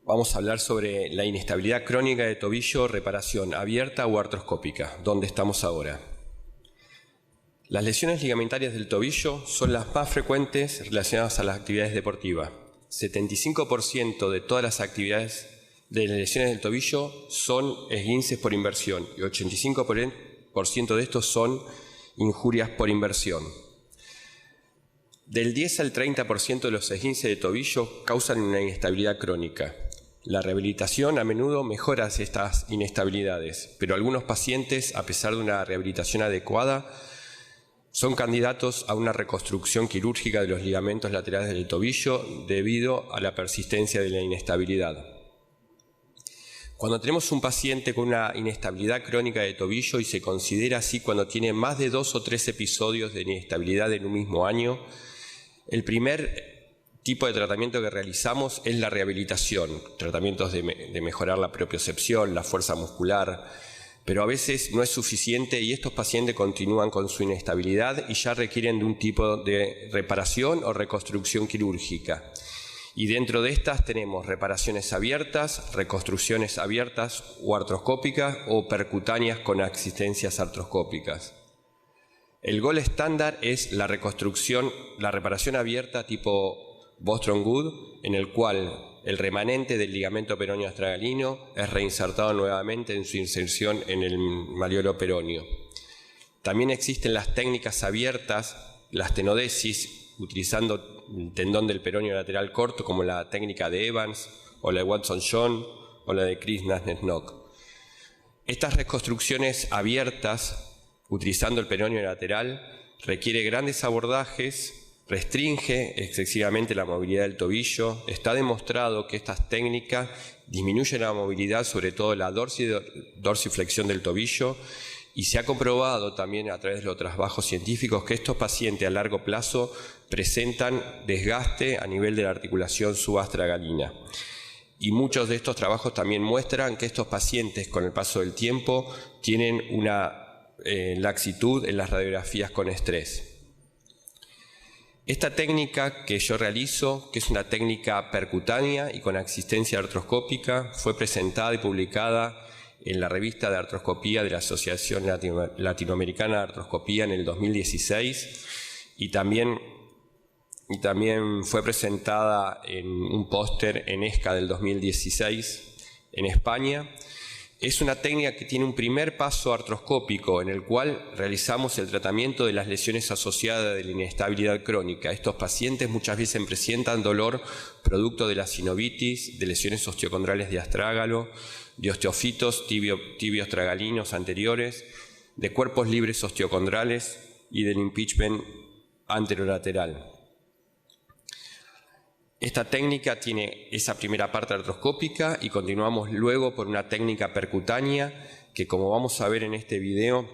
Vamos a hablar sobre la inestabilidad crónica de tobillo, reparación abierta o artroscópica. ¿Dónde estamos ahora? Las lesiones ligamentarias del tobillo son las más frecuentes relacionadas a las actividades deportivas. 75% de todas las actividades de las lesiones del tobillo son esguinces por inversión y 85% de estos son injurias por inversión. Del 10 al 30% de los esguinces de tobillo causan una inestabilidad crónica. La rehabilitación a menudo mejora estas inestabilidades, pero algunos pacientes, a pesar de una rehabilitación adecuada, son candidatos a una reconstrucción quirúrgica de los ligamentos laterales del tobillo debido a la persistencia de la inestabilidad. Cuando tenemos un paciente con una inestabilidad crónica de tobillo, y se considera así cuando tiene más de 2 o 3 episodios de inestabilidad en un mismo año, el primer tipo de tratamiento que realizamos es la rehabilitación, tratamientos de mejorar la propiocepción, la fuerza muscular, pero a veces no es suficiente y estos pacientes continúan con su inestabilidad y ya requieren de un tipo de reparación o reconstrucción quirúrgica. Y dentro de estas tenemos reparaciones abiertas, reconstrucciones abiertas o artroscópicas o percutáneas con asistencias artroscópicas. El gol estándar es la reparación abierta tipo Bostrom Wood, en el cual el remanente del ligamento peroneo astragalino es reinsertado nuevamente en su inserción en el malleolo peroneo. También existen las técnicas abiertas, las tenodesis, utilizando el tendón del peroneo lateral corto, como la técnica de Evans, o la de Watson-John, o la de Chris Nasnes-Knock. Estas reconstrucciones abiertas, utilizando el peroneo lateral, requiere grandes abordajes, restringe excesivamente la movilidad del tobillo. Está demostrado que estas técnicas disminuyen la movilidad, sobre todo la dorsiflexión del tobillo, y se ha comprobado también a través de los trabajos científicos que estos pacientes a largo plazo presentan desgaste a nivel de la articulación subastragalina. Y muchos de estos trabajos también muestran que estos pacientes con el paso del tiempo tienen una laxitud en las radiografías con estrés. Esta técnica que yo realizo, que es una técnica percutánea y con asistencia artroscópica, fue presentada y publicada en la revista de artroscopía de la Asociación Latinoamericana de Artroscopía en el 2016 y también fue presentada en un póster en ESCA del 2016 en España. Es una técnica que tiene un primer paso artroscópico en el cual realizamos el tratamiento de las lesiones asociadas de la inestabilidad crónica. Estos pacientes muchas veces presentan dolor producto de la sinovitis, de lesiones osteocondrales de astrágalo, de osteofitos tibioastragalinos anteriores, de cuerpos libres osteocondrales y del impingement anterolateral. Esta técnica tiene esa primera parte artroscópica y continuamos luego por una técnica percutánea que, como vamos a ver en este video,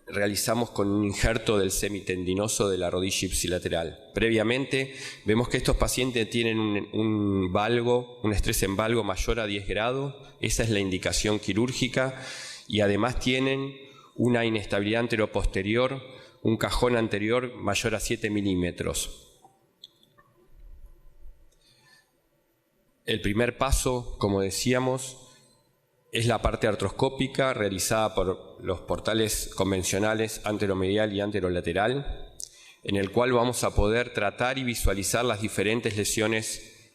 realizamos con un injerto del semitendinoso de la rodilla ipsilateral. Previamente vemos que estos pacientes tienen un estrés en valgo mayor a 10 grados, esa es la indicación quirúrgica, y además tienen una inestabilidad anteroposterior, un cajón anterior mayor a 7 milímetros. El primer paso, como decíamos, es la parte artroscópica realizada por los portales convencionales anteromedial y anterolateral, en el cual vamos a poder tratar y visualizar las diferentes lesiones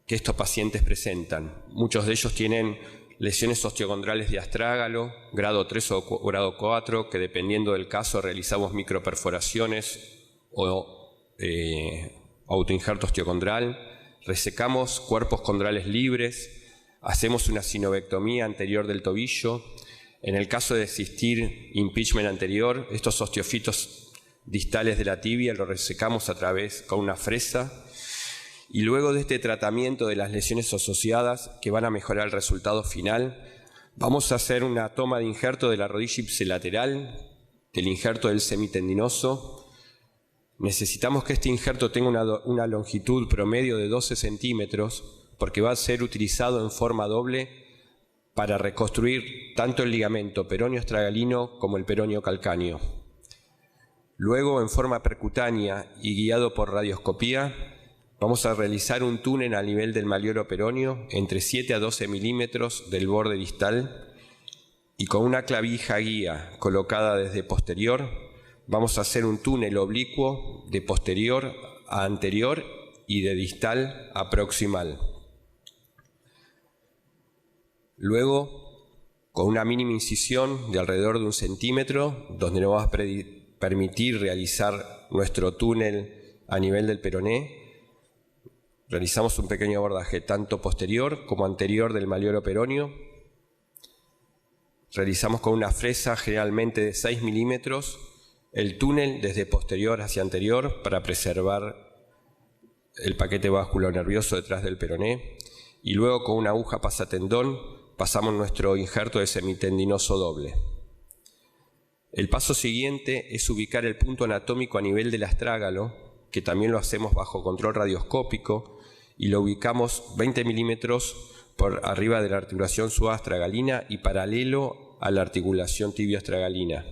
que estos pacientes presentan. Muchos de ellos tienen lesiones osteocondrales de astrágalo, grado 3 o grado 4, que dependiendo del caso realizamos microperforaciones o autoinjerto osteocondral. Resecamos cuerpos condrales libres, hacemos una sinovectomía anterior del tobillo. En el caso de existir impingement anterior, estos osteofitos distales de la tibia los resecamos con una fresa. Y luego de este tratamiento de las lesiones asociadas, que van a mejorar el resultado final, vamos a hacer una toma de injerto de la rodilla ipsilateral, del injerto del semitendinoso. Necesitamos que este injerto tenga una longitud promedio de 12 centímetros porque va a ser utilizado en forma doble para reconstruir tanto el ligamento peroneo astragalino como el peroneo calcáneo. Luego, en forma percutánea y guiado por radioscopía, Vamos a realizar un túnel a nivel del malleolo peroneo entre 7 a 12 milímetros del borde distal y con una clavija guía colocada desde posterior vamos a hacer un túnel oblicuo de posterior a anterior y de distal a proximal. Luego, con una mínima incisión de alrededor de 1 centímetro, donde nos va a permitir realizar nuestro túnel a nivel del peroné, realizamos un pequeño abordaje tanto posterior como anterior del malleolo peroneo. Realizamos con una fresa generalmente de 6 milímetros el túnel desde posterior hacia anterior para preservar el paquete vasculonervioso detrás del peroné, y luego con una aguja pasatendón pasamos nuestro injerto de semitendinoso doble. El paso siguiente es ubicar el punto anatómico a nivel del astrágalo, que también lo hacemos bajo control radioscópico, y lo ubicamos 20 milímetros por arriba de la articulación subastragalina y paralelo a la articulación tibioastragalina.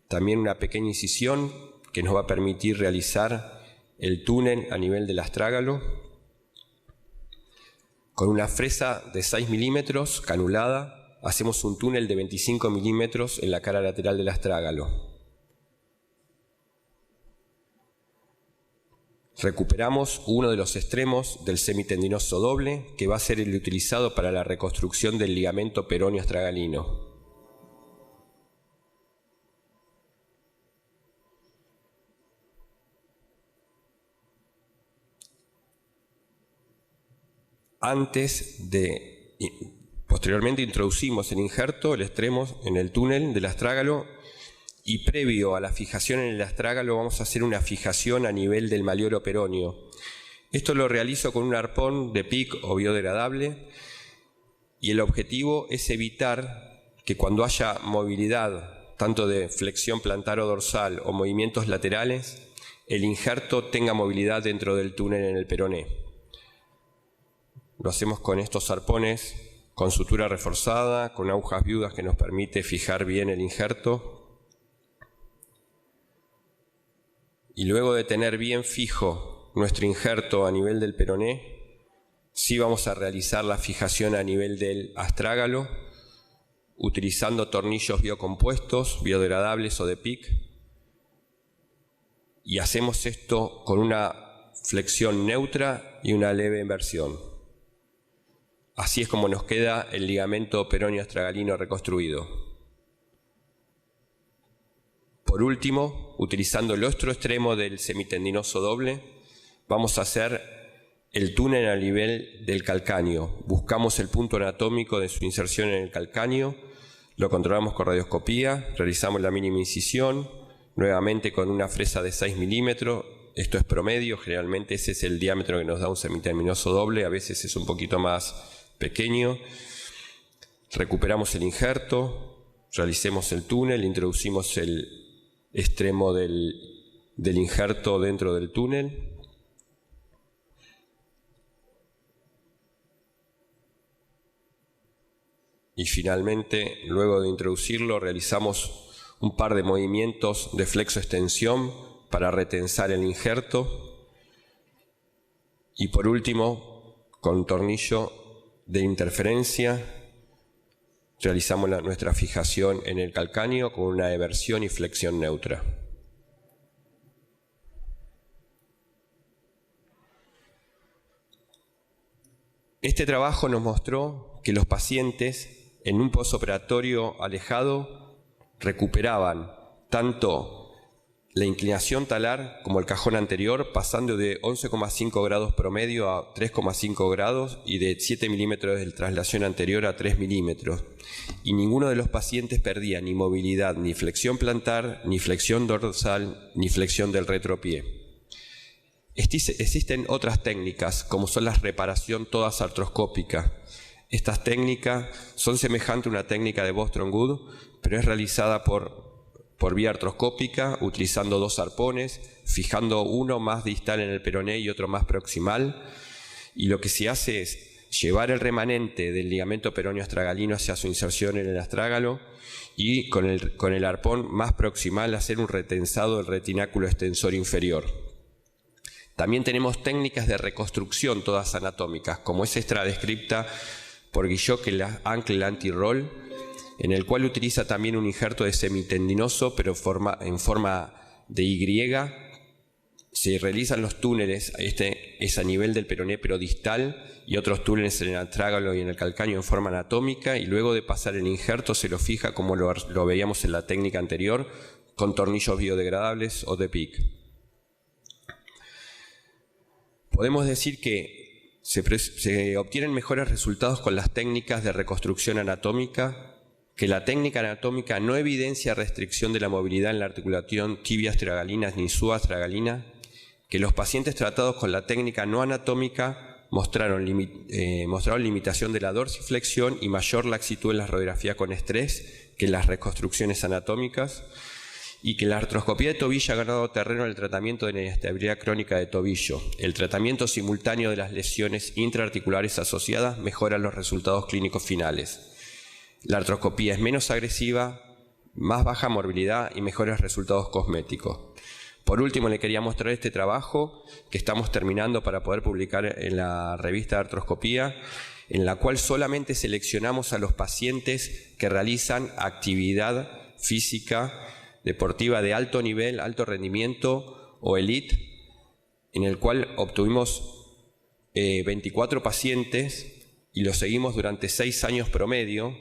También una pequeña incisión que nos va a permitir realizar el túnel a nivel del astrágalo. Con una fresa de 6 milímetros canulada hacemos un túnel de 25 milímetros en la cara lateral del astrágalo. Recuperamos uno de los extremos del semitendinoso doble, que va a ser el utilizado para la reconstrucción del ligamento peroneo astragalino. Posteriormente introducimos el injerto, el extremo, en el túnel del astrágalo, y previo a la fijación en el astrágalo vamos a hacer una fijación a nivel del malleolo peroneo. Esto lo realizo con un arpón de PIC o biodegradable, y el objetivo es evitar que cuando haya movilidad, tanto de flexión plantar o dorsal o movimientos laterales, el injerto tenga movilidad dentro del túnel en el peroné. Lo hacemos con estos arpones con sutura reforzada, con agujas viudas que nos permite fijar bien el injerto. Y luego de tener bien fijo nuestro injerto a nivel del peroné, sí vamos a realizar la fijación a nivel del astrágalo, utilizando tornillos biocompuestos, biodegradables o de PIC. Y hacemos esto con una flexión neutra y una leve inversión. Así es como nos queda el ligamento peroneo astragalino reconstruido. Por último, utilizando el otro extremo del semitendinoso doble, vamos a hacer el túnel a nivel del calcáneo. Buscamos el punto anatómico de su inserción en el calcáneo, lo controlamos con radioscopía, realizamos la mínima incisión, nuevamente con una fresa de 6 milímetros. Esto es promedio, generalmente ese es el diámetro que nos da un semitendinoso doble, a veces es un poquito más pequeño. Recuperamos el injerto, realicemos el túnel, introducimos el extremo del injerto dentro del túnel. Y finalmente, luego de introducirlo, realizamos un par de movimientos de flexo-extensión para retensar el injerto. Y por último, con tornillo de interferencia, realizamos nuestra fijación en el calcáneo con una eversión y flexión neutra. Este trabajo nos mostró que los pacientes en un postoperatorio alejado recuperaban tanto la inclinación talar como el cajón anterior, pasando de 11,5 grados promedio a 3,5 grados y de 7 milímetros de traslación anterior a 3 milímetros. Y ninguno de los pacientes perdía ni movilidad, ni flexión plantar, ni flexión dorsal, ni flexión del retropié. Existen otras técnicas, como son la reparación todas artroscópica. Estas técnicas son semejantes a una técnica de Bostrom Wood, pero es realizada por vía artroscópica, utilizando dos arpones, fijando uno más distal en el peroné y otro más proximal. Y lo que se hace es llevar el remanente del ligamento peroneo astragalino hacia su inserción en el astrágalo y con el arpón más proximal hacer un retensado del retináculo extensor inferior. También tenemos técnicas de reconstrucción, todas anatómicas, como es esta descrita por Guillot, que la ancla anti-roll, en el cual utiliza también un injerto de semitendinoso, pero en forma de Y. Se realizan los túneles, es a nivel del peroné pero distal, y otros túneles en el antrágalo y en el calcáneo en forma anatómica, y luego de pasar el injerto se lo fija, como lo veíamos en la técnica anterior, con tornillos biodegradables o de PIC. Podemos decir que se obtienen mejores resultados con las técnicas de reconstrucción anatómica, que la técnica anatómica no evidencia restricción de la movilidad en la articulación tibia-astragalinas ni subastragalina, que los pacientes tratados con la técnica no anatómica mostraron limitación de la dorsiflexión y mayor laxitud en la radiografía con estrés que en las reconstrucciones anatómicas, y que la artroscopía de tobillo ha ganado terreno en el tratamiento de la inestabilidad crónica de tobillo. El tratamiento simultáneo de las lesiones intraarticulares asociadas mejora los resultados clínicos finales. La artroscopía es menos agresiva, más baja morbilidad y mejores resultados cosméticos. Por último, le quería mostrar este trabajo que estamos terminando para poder publicar en la revista de artroscopía, en la cual solamente seleccionamos a los pacientes que realizan actividad física deportiva de alto nivel, alto rendimiento o elite, en el cual obtuvimos 24 pacientes y los seguimos durante 6 años promedio.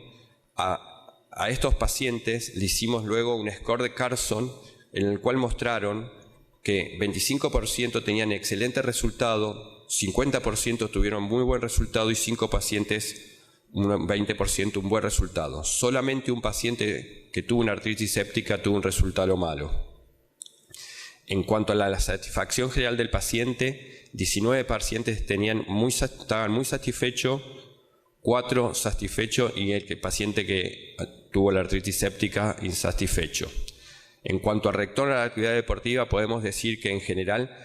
A estos pacientes le hicimos luego un score de Carson, en el cual mostraron que 25% tenían excelente resultado, 50% tuvieron muy buen resultado y 5 pacientes, un 20%, un buen resultado. Solamente un paciente que tuvo una artritis séptica tuvo un resultado malo. En cuanto a la satisfacción general del paciente, 19 pacientes estaban muy satisfechos, 4 satisfechos y el paciente que tuvo la artritis séptica insatisfecho. En cuanto al retorno a la actividad deportiva, podemos decir que en general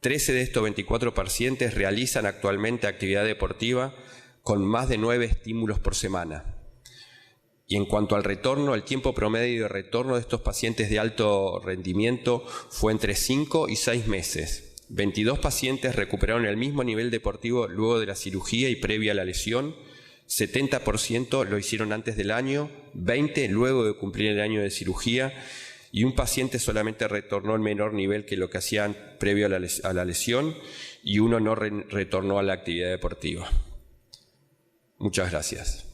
13 de estos 24 pacientes realizan actualmente actividad deportiva con más de 9 estímulos por semana. Y en cuanto al retorno, el tiempo promedio de retorno de estos pacientes de alto rendimiento fue entre 5 y 6 meses. 22 pacientes recuperaron el mismo nivel deportivo luego de la cirugía y previa a la lesión, 70% lo hicieron antes del año, 20 luego de cumplir el año de cirugía, y un paciente solamente retornó en menor nivel que lo que hacían previo a la lesión, y uno no retornó a la actividad deportiva. Muchas gracias.